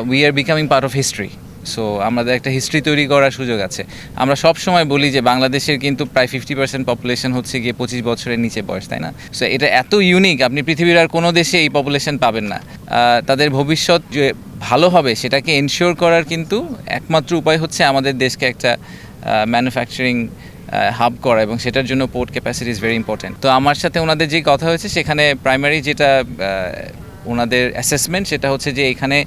We are becoming part of history. So আমাদের একটা history তৈরি করার সুযোগ আছে। আমরা সব সময় বলি যে বাংলাদেশের কিন্তু প্রায় 50% পপুলেশন হচ্ছে গিয়ে 25 বছরের নিচে বয়স, তাই না? সো এটা এত ইউনিক, আপনি পৃথিবীর আর কোনো দেশে এই পপুলেশন পাবেন না। তাদের ভবিষ্যৎ যে ভালো হবে সেটাকে এনশিওর করার কিন্তু একমাত্র উপায় হচ্ছে আমাদের দেশকে একটা ম্যানুফ্যাকচারিং হাব করা, এবং সেটার জন্য port capacity is very important. তো আমার সাথে ওনাদের যে কথা হয়েছে সেখানে প্রাইমারি যেটা ওনাদের অ্যাসেসমেন্ট সেটা হচ্ছে যে এখানে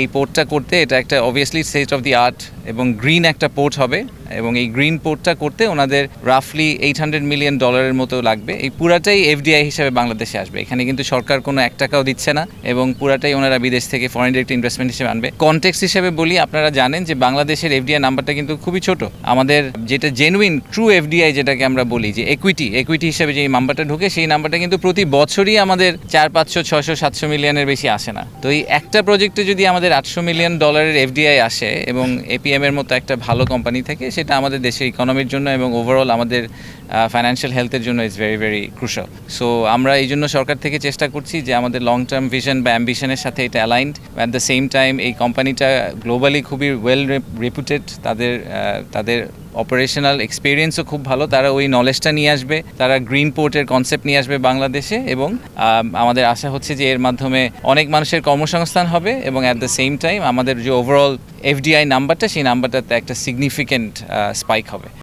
এই পোর্টটা করতে এটা একটা obviously state of the art এবং গ্রিন একটা পোর্ট হবে, এবং এই গ্রিন পোর্টটা করতে ওনাদের রাফলি $800 মিলিয়ন মতো লাগবে। এই পুরাটাই এফডিআই হিসাবে বাংলাদেশে আসবে। এখানে কিন্তু সরকার কোনো এক টাকাও দিচ্ছে না, এবং পুরাটাই ওনারা বিদেশ থেকে ফরেন ডিরেক্ট ইনভেস্টমেন্ট হিসেবে আনবে। কনটেক্সট হিসেবে বলি, আপনারা জানেন যে বাংলাদেশের এফডিআই নাম্বারটা কিন্তু খুবই ছোট। আমাদের যেটা জেনুইন ট্রু এফডিআই যেটাকে আমরা বলি যে একুইটি হিসেবে যে নাম্বারটা ঢোকে, সেই নাম্বারটা কিন্তু প্রতি বছরই আমাদের 400, 500, 600, 700 মিলিয়নের বেশি আসে না। তো এই একটা প্রজেক্টে যদি আমাদের $800 মিলিয়ন এফডিআই আসে এবং এপিএম এর মতো একটা ভালো কোম্পানি থেকে, সেটা আমাদের দেশের ইকোনমির জন্য এবং ওভারঅল আমাদের ফাইন্যান্সিয়াল হেলথের জন্য is very very crucial. So আমরা এই জন্য সরকার থেকে চেষ্টা করছি যে আমাদের লং টার্ম ভিশন বা অ্যাম্বিশনের সাথে এটা aligned. At the same time এই কোম্পানিটা গ্লোবালি খুবই ওয়েল রেপুটেড, তাদের অপারেশনাল এক্সপিরিয়েন্সও খুব ভালো। তারা ওই নলেজটা নিয়ে আসবে, তারা গ্রিন পোর্টের কনসেপ্ট নিয়ে আসবে বাংলাদেশে, এবং আমাদের আশা হচ্ছে যে এর মাধ্যমে অনেক মানুষের কর্মসংস্থান হবে, এবং অ্যাট দ্য সেম টাইম আমাদের যে ওভারঅল এফডিআই নাম্বারটা, সেই নাম্বারটাতে একটা সিগনিফিক্যান্ট স্পাইক হবে।